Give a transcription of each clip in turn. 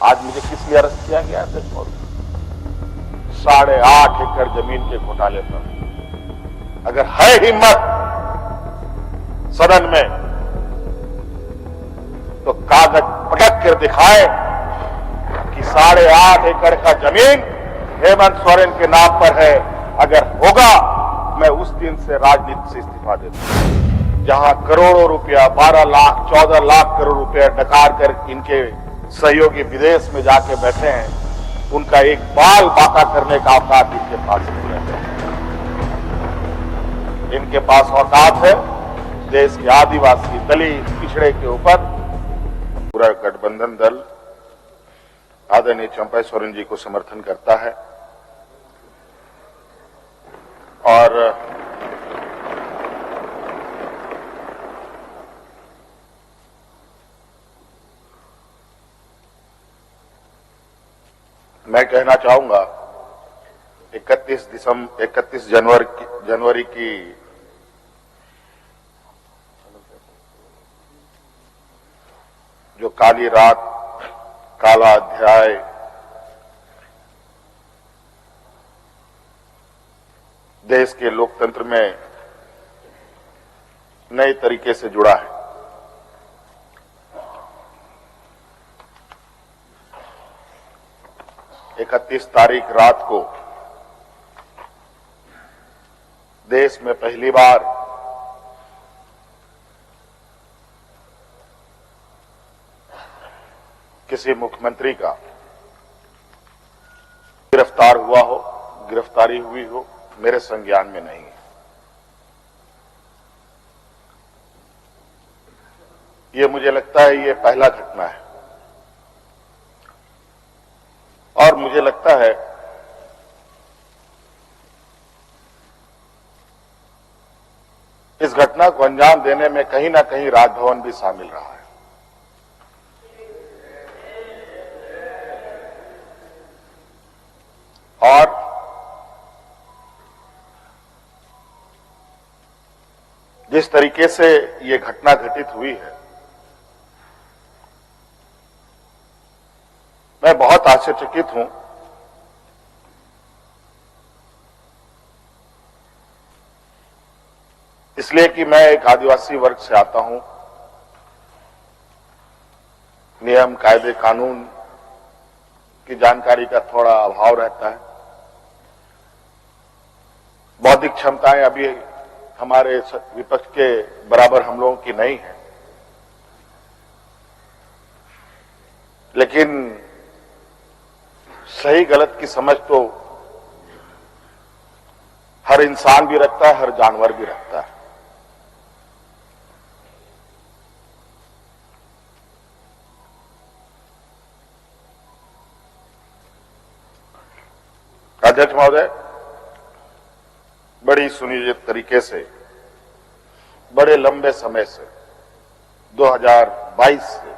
आज मुझे किस लिए अरेस्ट किया गया है? 8.5 एकड़ जमीन के घोटाले पर अगर है हिम्मत सदन में तो कागज पटक कर दिखाए कि 8.5 एकड़ का जमीन हेमंत सोरेन के नाम पर है। अगर होगा मैं उस दिन से राजनीति से इस्तीफा दे दूंगा। जहां करोड़ों रुपया 12 लाख 14 लाख करोड़ रुपया डकार कर इनके सहयोगी विदेश में जाके बैठे हैं, उनका एक बाल बाका करने का औकात इनके पास नहीं है। इनके पास औकात है देश के आदिवासी दलित पिछड़े के ऊपर। पूरा गठबंधन दल आदरणीय चंपा सोरेन जी को समर्थन करता है और मैं कहना चाहूंगा 31 जनवरी की जो काली रात, काला अध्याय देश के लोकतंत्र में नए तरीके से जुड़ा है। इकतीस तारीख रात को देश में पहली बार किसी मुख्यमंत्री का गिरफ्तार हुआ हो, गिरफ्तारी हुई हो, मेरे संज्ञान में नहीं है। ये मुझे लगता है ये पहला घटना है और मुझे लगता है इस घटना को अंजाम देने में कहीं ना कहीं राजभवन भी शामिल रहा है। और जिस तरीके से ये घटना घटित हुई है, मैं बहुत आश्चर्यचकित हूं। इसलिए कि मैं एक आदिवासी वर्ग से आता हूं। नियम कायदे कानून की जानकारी का थोड़ा अभाव रहता है। बौद्धिक क्षमताएं अभी हमारे विपक्ष के बराबर हम लोगों की नहीं है, लेकिन सही गलत की समझ तो हर इंसान भी रखता है, हर जानवर भी रखता है। अध्यक्ष महोदय, बड़ी सुनियोजित तरीके से बड़े लंबे समय से 2022 से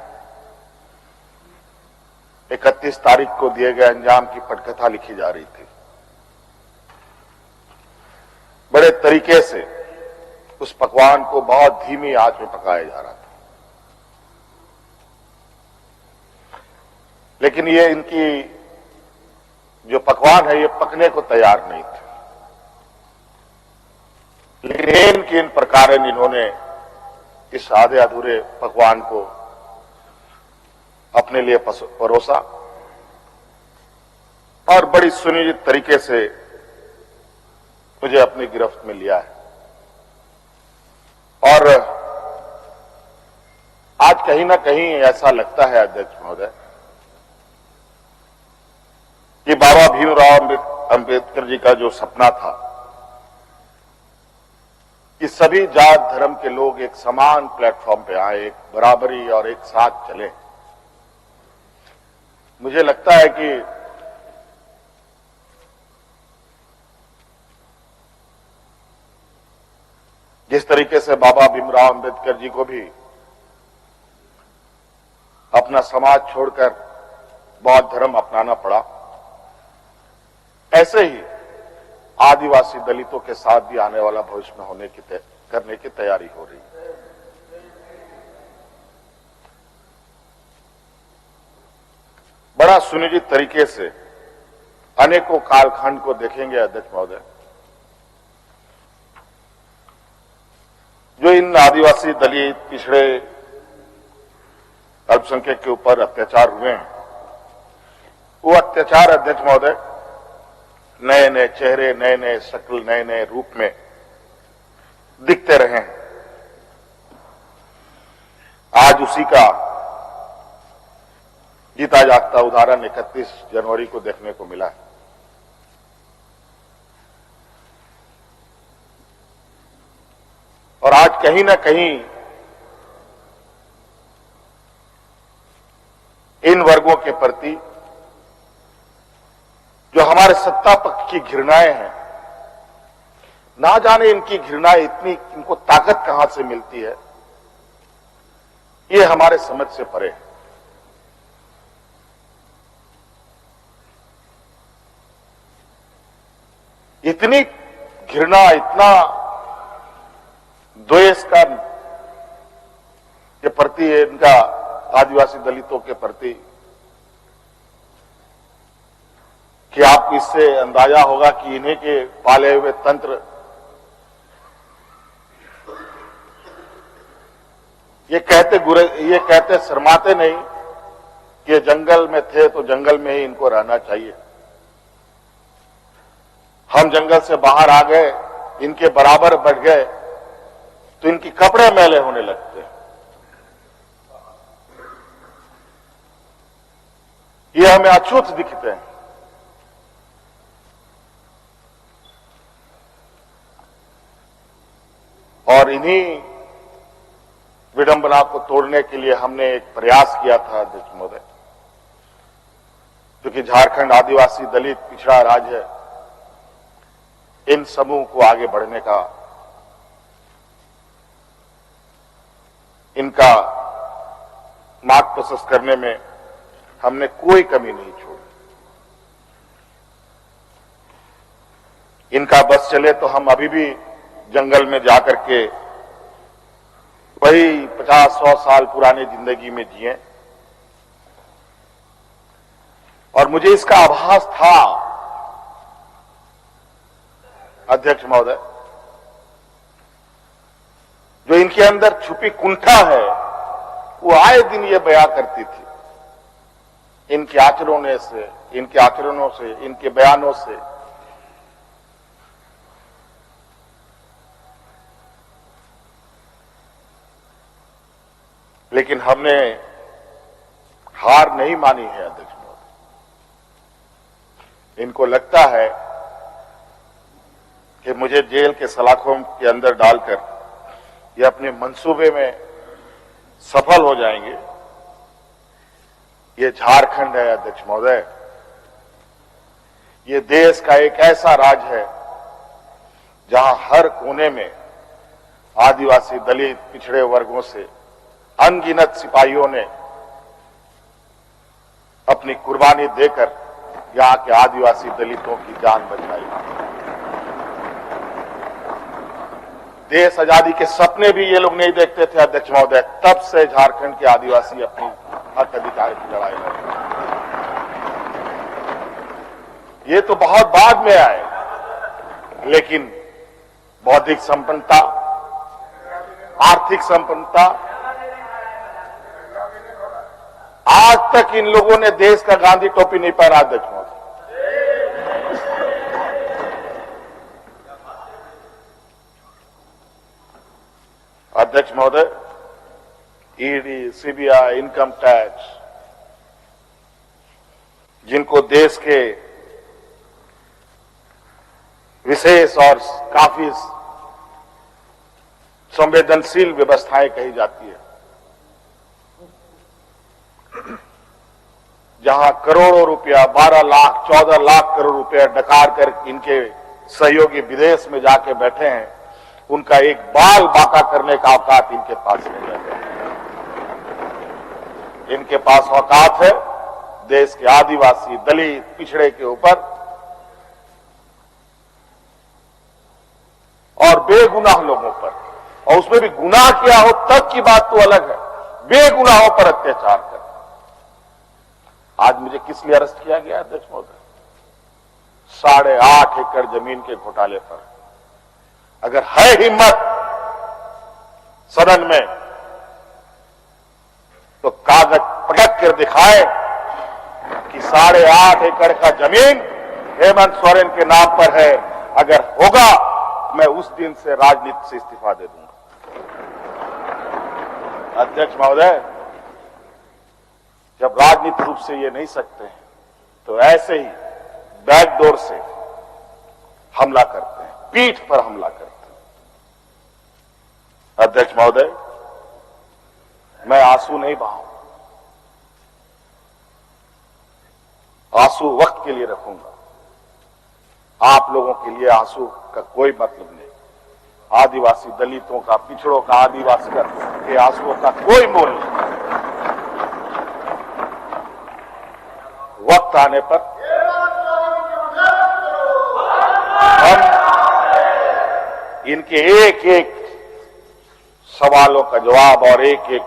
31 तारीख को दिए गए अंजाम की पटकथा लिखी जा रही थी। बड़े तरीके से उस पकवान को बहुत धीमी आंच में पकाया जा रहा था, लेकिन ये इनकी जो पकवान है ये पकने को तैयार नहीं थे। लेकिन इन प्रकार इन्होंने इस आधे अधूरे पकवान को अपने लिए परोसा और बड़ी सुनियोजित तरीके से मुझे अपनी गिरफ्त में लिया है। और आज कहीं ना कहीं ऐसा लगता है अध्यक्ष महोदय कि बाबा भीमराव अंबेडकर जी का जो सपना था कि सभी जात धर्म के लोग एक समान प्लेटफॉर्म पे आए, एक बराबरी और एक साथ चले, मुझे लगता है कि जिस तरीके से बाबा भीमराव अंबेडकर जी को भी अपना समाज छोड़कर बौद्ध धर्म अपनाना पड़ा, ऐसे ही आदिवासी दलितों के साथ भी आने वाला भविष्य में करने की तैयारी हो रही है। बड़ा सुनियोजित तरीके से अनेकों कालखंड को देखेंगे अध्यक्ष महोदय, जो इन आदिवासी, दलित, पिछड़े, अल्पसंख्यक के ऊपर अत्याचार हुए हैं, वो अत्याचार अध्यक्ष महोदय नए नए चेहरे, नए नए शक्ल, नए नए रूप में दिखते रहे हैं। आज उसी का जीता जागता उदाहरण 31 जनवरी को देखने को मिला है। और आज कहीं ना कहीं इन वर्गों के प्रति जो हमारे सत्ता पक्ष की घृणाएं हैं, ना जाने इनकी घृणाएं इतनी, इनको ताकत कहां से मिलती है, ये हमारे समझ से परे है। इतनी घृणा, इतना द्वेष का के प्रति, इनका आदिवासी दलितों के प्रति, कि आपको इससे अंदाजा होगा कि इन्हीं के पाले हुए तंत्र ये कहते शर्माते नहीं कि जंगल में थे तो जंगल में ही इनको रहना चाहिए। हम जंगल से बाहर आ गए, इनके बराबर बढ़ गए तो इनकी कपड़े मैले होने लगते हैं। ये हमें अछूत दिखते हैं। और इन्हीं विडंबना को तोड़ने के लिए हमने एक प्रयास किया था अध्यक्ष महोदय, क्योंकि झारखंड आदिवासी, दलित, पिछड़ा राज्य है, इन समूह को आगे बढ़ने का, इनका मार्ग प्रशस्त करने में हमने कोई कमी नहीं छोड़ी। इनका बस चले तो हम अभी भी जंगल में जाकर के वही 50-100 साल पुरानी जिंदगी में जिए। और मुझे इसका आभास था अध्यक्ष महोदय, जो इनके अंदर छुपी कुंठा है वो आए दिन ये बयां करती थी, इनके आचरणों से, इनके बयानों से। लेकिन हमने हार नहीं मानी है अध्यक्ष महोदय। इनको लगता है कि मुझे जेल के सलाखों के अंदर डालकर ये अपने मंसूबे में सफल हो जाएंगे। ये झारखंड है अध्यक्ष महोदय, ये देश का एक ऐसा राज्य है जहां हर कोने में आदिवासी, दलित, पिछड़े वर्गों से अनगिनत सिपाहियों ने अपनी कुर्बानी देकर यहां के आदिवासी दलितों की जान बचाई। देश आजादी के सपने भी ये लोग नहीं देखते थे अध्यक्ष महोदय, तब से झारखंड के आदिवासी अपनी हक अधिकार की लड़ाई लड़ रहे। ये तो बहुत बाद में आए, लेकिन बौद्धिक संपन्नता, आर्थिक संपन्नता, आज तक इन लोगों ने देश का गांधी टोपी नहीं पहना अध्यक्ष महोदय। अध्यक्ष महोदय, ईडी, सीबीआई, इनकम टैक्स, जिनको देश के विशेष और काफी संवेदनशील व्यवस्थाएं कही जाती है, जहां करोड़ों रुपया, 12 लाख, 14 लाख करोड़ रुपया डकार कर इनके सहयोगी विदेश में जाके बैठे हैं, उनका एक बाल बाका करने का औकात इनके पास नहीं है। इनके पास औकात है देश के आदिवासी, दलित, पिछड़े के ऊपर और बेगुनाह लोगों पर, और उसमें भी गुनाह किया हो तब की बात तो अलग है, बेगुनाहों पर अत्याचार कर। आज मुझे किस लिए अरेस्ट किया गया अध्यक्ष महोदय? 8.5 एकड़ जमीन के घोटाले पर। अगर है हिम्मत सदन में तो कागज पटक कर दिखाए कि 8.5 एकड़ का जमीन हेमंत सोरेन के नाम पर है। अगर होगा मैं उस दिन से राजनीति से इस्तीफा दे दूंगा। अध्यक्ष महोदय, जब राजनीतिक रूप से ये नहीं सकते हैं तो ऐसे ही बैकडोर से हमला करते हैं, पीठ पर हमला करते हैं। अध्यक्ष महोदय, मैं आंसू नहीं बहाऊं, आंसू वक्त के लिए रखूंगा। आप लोगों के लिए आंसू का कोई मतलब नहीं। आदिवासी दलितों का, पिछड़ों का, आदिवासी के आंसुओं का कोई मोल नहीं। वक्त आने पर हम इनके एक एक सवालों का जवाब और एक एक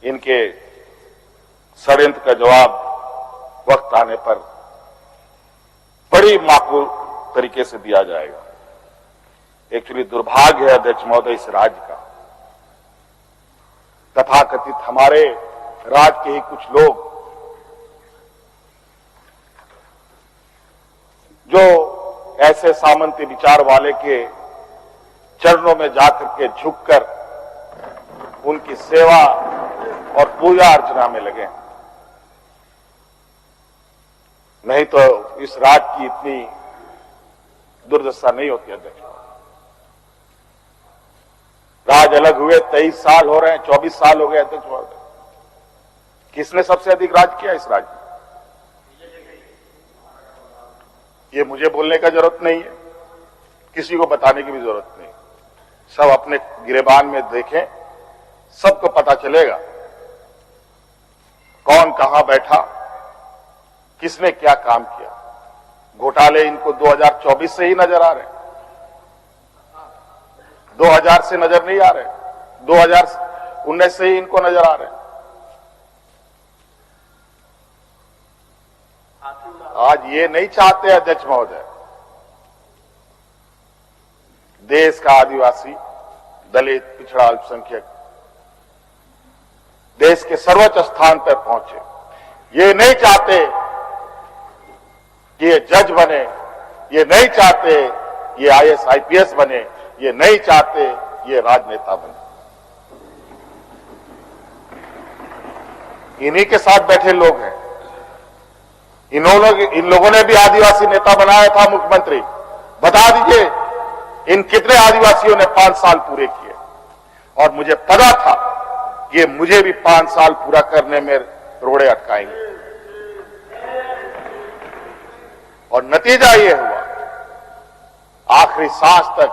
इनके षड्यंत्र का जवाब वक्त आने पर बड़ी माकूल तरीके से दिया जाएगा। एक्चुअली दुर्भाग्य है अध्यक्ष महोदय इस राज्य का, तथाकथित हमारे राज्य के ही कुछ लोग जो ऐसे सामंती विचार वाले के चरणों में जाकर के झुककर उनकी सेवा और पूजा अर्चना में लगे। नहीं तो इस राज्य की इतनी दुर्दशा नहीं होती अध्यक्ष। राज अलग हुए 23 साल हो रहे हैं, 24 साल हो गए अध्यक्ष महोदय। किसने सबसे अधिक राज किया इस राज्य में? ये मुझे बोलने का जरूरत नहीं है, किसी को बताने की भी जरूरत नहीं। सब अपने गिरेबान में देखें, सबको पता चलेगा कौन कहां बैठा, किसने क्या काम किया। घोटाले इनको 2024 से ही नजर आ रहे, 2000 से नजर नहीं आ रहे, 2019 से ही इनको नजर आ रहे। आज ये नहीं चाहते अध्यक्ष महोदय देश का आदिवासी, दलित, पिछड़ा, अल्पसंख्यक देश के सर्वोच्च स्थान पर पहुंचे। ये नहीं चाहते कि ये जज बने, ये नहीं चाहते ये IAS IPS बने, ये नहीं चाहते ये राजनेता बने। इन्हीं के साथ बैठे लोग हैं। इन लोगों ने भी आदिवासी नेता बनाया था मुख्यमंत्री। बता दीजिए इन कितने आदिवासियों ने 5 साल पूरे किए। और मुझे पता था कि ये मुझे भी 5 साल पूरा करने में रोड़े अटकाएंगे। और नतीजा ये हुआ, आखिरी सांस तक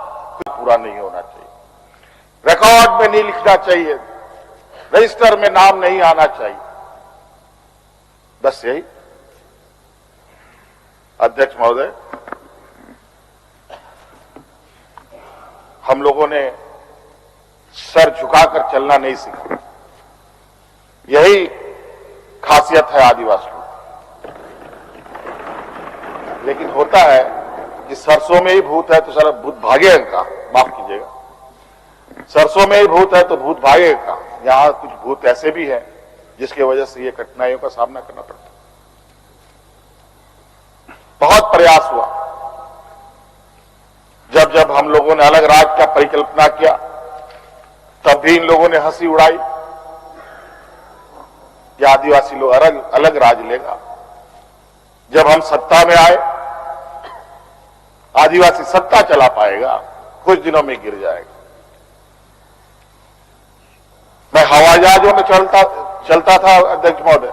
पूरा नहीं होना चाहिए, रिकॉर्ड में नहीं लिखना चाहिए, रजिस्टर में नाम नहीं आना चाहिए, बस यही। अध्यक्ष महोदय, हम लोगों ने सर झुकाकर चलना नहीं सीखा। यही खासियत है आदिवासियों। लेकिन होता है कि सरसों में ही भूत है तो सारा भूत भागेगा, माफ कीजिएगा, सरसों में ही भूत है तो भूत भागेगा। यहां कुछ भूत ऐसे भी हैं जिसकी वजह से ये कठिनाइयों का सामना करना पड़ता है। बहुत प्रयास हुआ, जब जब हम लोगों ने अलग राज्य का परिकल्पना किया तब भी इन लोगों ने हंसी उड़ाई कि आदिवासी लोग अलग राज्य लेगा। जब हम सत्ता में आए, आदिवासी सत्ता चला पाएगा, कुछ दिनों में गिर जाएगा। मैं हवाई जहाजों में चलता था अध्यक्ष महोदय,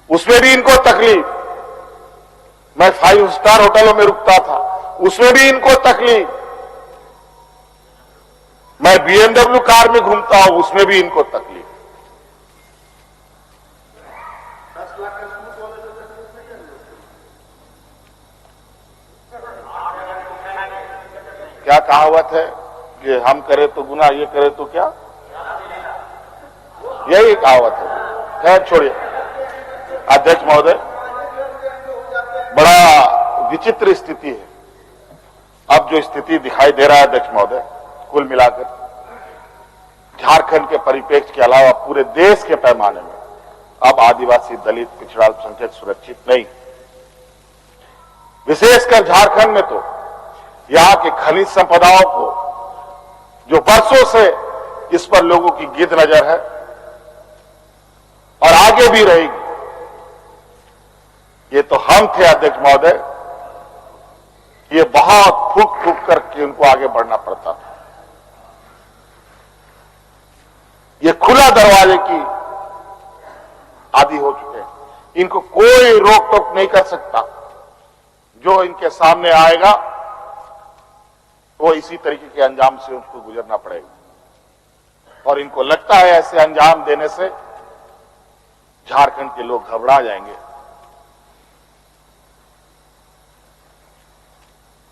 उसमें भी इनको तकलीफ। मैं 5 स्टार होटलों में रुकता था, उसमें भी इनको तकलीफ। मैं BMW कार में घूमता हूं, उसमें भी इनको तकलीफ। क्या कहावत है कि हम करें तो गुनाह, ये करें तो क्या, यही कहावत है। खैर छोड़िए। अध्यक्ष महोदय, बड़ा विचित्र स्थिति है। अब जो स्थिति दिखाई दे रहा है अध्यक्ष महोदय, कुल मिलाकर झारखंड के परिप्रेक्ष्य के अलावा पूरे देश के पैमाने में अब आदिवासी, दलित, पिछड़ा, अल्पसंख्यक सुरक्षित नहीं। विशेषकर झारखंड में तो यहां के खनिज संपदाओं को, जो वर्षों से इस पर लोगों की गिद्ध नजर है और आगे भी रहेगी, ये तो हम थे अध्यक्ष महोदय, ये बहुत फूक फूक करके उनको आगे बढ़ना पड़ता था। ये खुला दरवाजे की आदि हो चुके हैं, इनको कोई रोक टोक नहीं कर सकता। जो इनके सामने आएगा वो इसी तरीके के अंजाम से उनको गुजरना पड़ेगा। और इनको लगता है ऐसे अंजाम देने से झारखंड के लोग घबरा जाएंगे।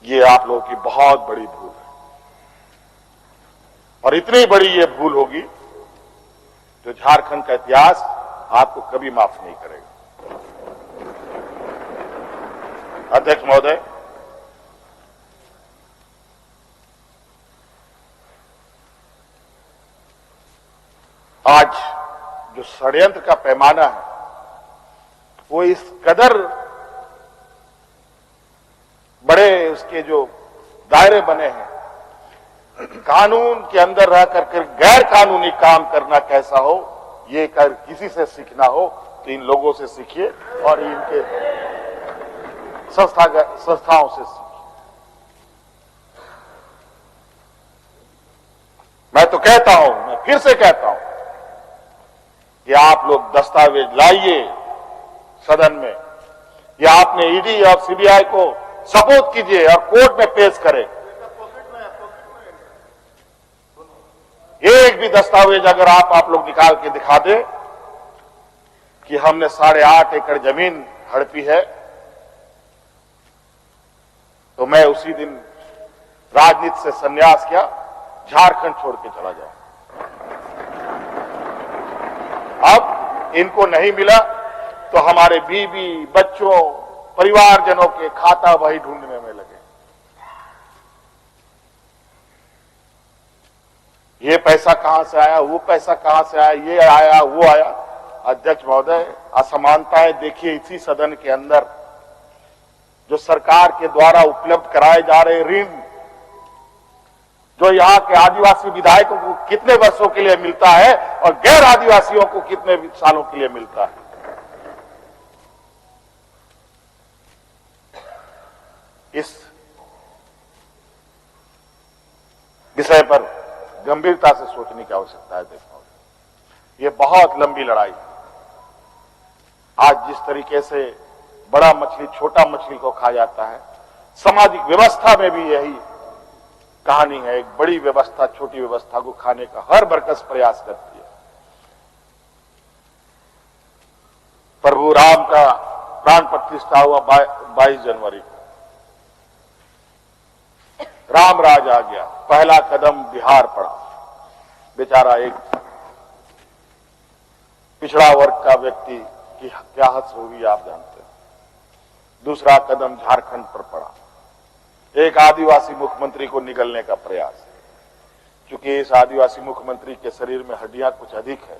ये आप लोगों की बहुत बड़ी भूल है, और इतनी बड़ी ये भूल होगी जो झारखंड का इतिहास आपको कभी माफ नहीं करेगा। अध्यक्ष महोदय, आज जो षड्यंत्र का पैमाना है वो इस कदर बड़े उसके जो दायरे बने हैं, कानून के अंदर रह करके गैर कानूनी काम करना कैसा हो, ये कर किसी से सीखना हो तो इन लोगों से सीखिए और इनके संस्थाओं से सीखिए। मैं तो कहता हूं, मैं फिर से कहता हूं कि आप लोग दस्तावेज लाइए सदन में, या आपने ईडी और सीबीआई को सपोर्ट कीजिए और कोर्ट में पेश करें। एक भी दस्तावेज अगर आप लोग निकाल के दिखा दे कि हमने 8.5 एकड़ जमीन हड़पी है, तो मैं उसी दिन राजनीति से संन्यास किया, झारखंड छोड़ के चला जाऊं। अब इनको नहीं मिला तो हमारे बीवी, बच्चों, परिवारजनों के खाता वही ढूंढने में लगे। ये पैसा कहां से आया, वो पैसा कहां से आया, ये आया, वो आया। अध्यक्ष महोदय, असमानताएं देखिए इसी सदन के अंदर। जो सरकार के द्वारा उपलब्ध कराए जा रहे ऋण, जो यहां के आदिवासी विधायकों को कितने वर्षों के लिए मिलता है और गैर आदिवासियों को कितने सालों के लिए मिलता है। इस विषय पर गंभीरता से सोचने की आवश्यकता है। देखो, ये बहुत लंबी लड़ाई है। आज जिस तरीके से बड़ा मछली छोटा मछली को खा जाता है, सामाजिक व्यवस्था में भी यही कहानी है। एक बड़ी व्यवस्था छोटी व्यवस्था को खाने का हर बरकस प्रयास करती है। प्रभु राम का प्राण प्रतिष्ठा हुआ 22 जनवरी को। राम राज आ गया, पहला कदम बिहार पड़ा। बेचारा एक पिछड़ा वर्ग का व्यक्ति की क्या हद होगी आप जानते हैं। दूसरा कदम झारखंड पर पड़ा, एक आदिवासी मुख्यमंत्री को निगलने का प्रयास है। क्योंकि इस आदिवासी मुख्यमंत्री के शरीर में हड्डियां कुछ अधिक है,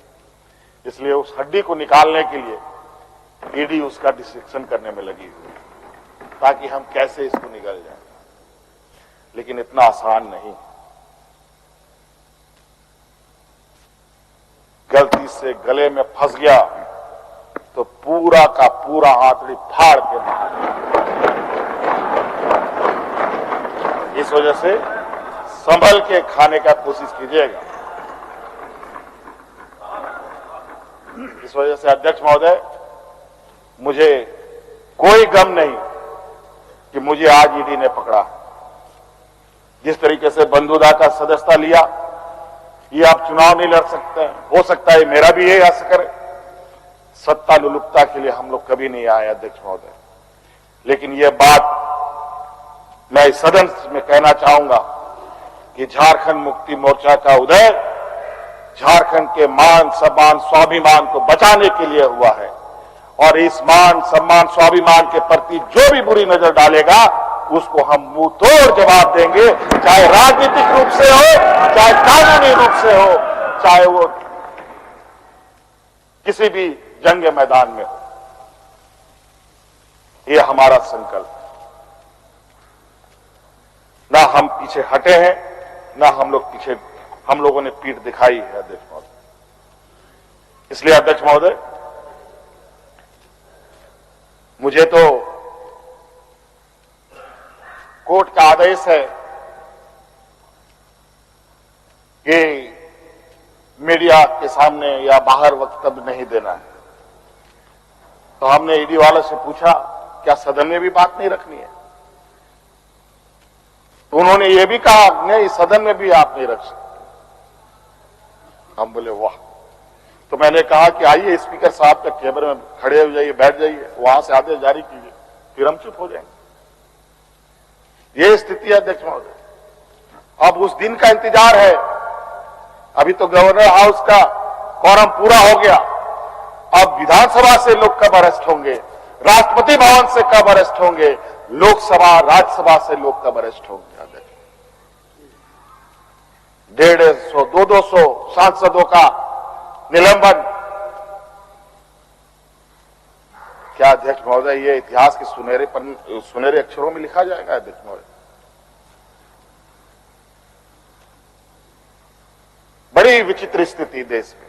इसलिए उस हड्डी को निकालने के लिए ईडी उसका डिसेक्शन करने में लगी हुई, ताकि हम कैसे इसको निगल जाए। लेकिन इतना आसान नहीं। गलती से गले में फंस गया तो पूरा का पूरा आंतड़ी फाड़ के मार। इस वजह से संभल के खाने का कोशिश कीजिएगा। इस वजह से अध्यक्ष महोदय, मुझे कोई गम नहीं कि मुझे आज ईडी ने पकड़ा। जिस तरीके से बंधुदा का सदस्यता लिया, ये आप चुनाव नहीं लड़ सकते हैं। हो सकता है मेरा भी यही आस करे। सत्ता लुलुपता के लिए हम लोग कभी नहीं आए अध्यक्ष महोदय। लेकिन यह बात मैं इस सदन में कहना चाहूंगा कि झारखंड मुक्ति मोर्चा का उदय झारखंड के मान, सम्मान, स्वाभिमान को बचाने के लिए हुआ है। और इस मान सम्मान स्वाभिमान के प्रति जो भी बुरी नजर डालेगा उसको हम मुंह तोड़ जवाब देंगे, चाहे राजनीतिक रूप से हो, चाहे कानूनी रूप से हो, चाहे वो किसी भी जंग मैदान में हो। यह हमारा संकल्प है। ना हम पीछे हटे हैं, ना हम लोगों ने पीठ दिखाई है अध्यक्ष महोदय। इसलिए अध्यक्ष महोदय, मुझे तो कोर्ट का आदेश है कि मीडिया के सामने या बाहर वक्तव्य नहीं देना है। तो हमने ईडी वालों से पूछा क्या सदन में भी बात नहीं रखनी है? तो उन्होंने ये भी कहा नहीं, सदन में भी आप नहीं रख सकते। हम बोले वाह। तो मैंने कहा कि आइए स्पीकर साहब के कैमरे में खड़े हो जाइए, बैठ जाइए, वहां से आदेश जारी कीजिए, फिर हम चुप हो जाएंगे। ये स्थिति है अध्यक्ष महोदय। अब उस दिन का इंतजार है। अभी तो गवर्नर हाउस का कॉरम पूरा हो गया। अब विधानसभा से लोग कब अरेस्ट होंगे, राष्ट्रपति भवन से कब अरेस्ट होंगे, लोकसभा राज्यसभा से लोग कब अरेस्ट होंगे? 150, 200 सांसदों का निलंबन। क्या अध्यक्ष महोदय ये इतिहास के सुनहरे अक्षरों में लिखा जाएगा? अध्यक्ष महोदय, बड़ी विचित्र स्थिति देश में।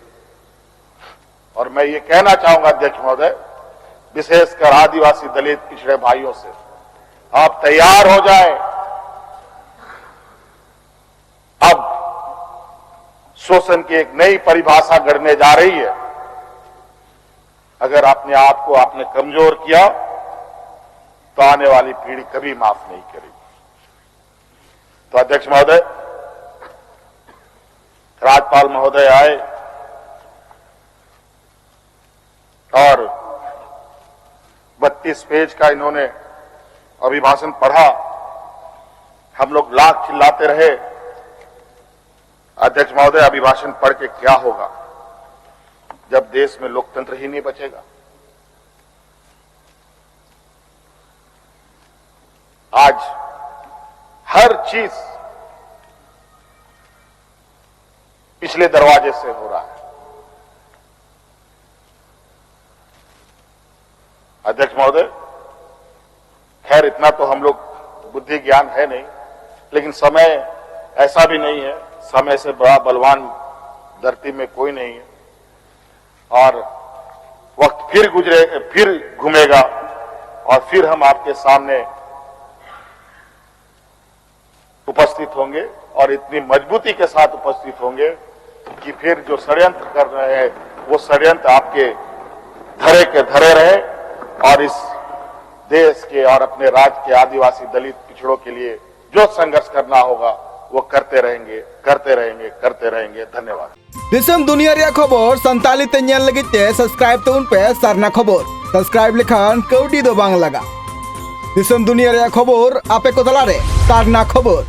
और मैं ये कहना चाहूंगा अध्यक्ष महोदय, विशेषकर आदिवासी दलित पिछड़े भाइयों से, आप तैयार हो जाएं। अब शोषण की एक नई परिभाषा गढ़ने जा रही है। अगर अपने आप को आपने कमजोर किया तो आने वाली पीढ़ी कभी माफ नहीं करेगी। तो अध्यक्ष महोदय, राज्यपाल महोदय आए और 32 पेज का इन्होंने अभिभाषण पढ़ा। हम लोग लाख चिल्लाते रहे। अध्यक्ष महोदय, अभिभाषण पढ़ के क्या होगा जब देश में लोकतंत्र ही नहीं बचेगा? आज हर चीज पिछले दरवाजे से हो रहा है। अध्यक्ष महोदय, खैर इतना तो हम लोग बुद्धि ज्ञान है नहीं, लेकिन समय ऐसा भी नहीं है, समय से बड़ा बलवान धरती में कोई नहीं है। और वक्त फिर घूमेगा और फिर हम आपके सामने उपस्थित होंगे और इतनी मजबूती के साथ उपस्थित होंगे कि फिर जो षड्यंत्र कर रहे हैं वो षड्यंत्र आपके धरे के धरे रहे और इस देश के और अपने राज्य के आदिवासी दलित पिछड़ों के लिए जो संघर्ष करना होगा वो करते रहेंगे। धन्यवाद। दिसम दुनिया रे खबर संताली ते ñel लगित ते सब्सक्राइब तउन पे सारना खबर सब्सक्राइब लेखान कौडी दो बांग लगा। दिसम दुनिया रे खबर आपे को तला रे सारना खबर।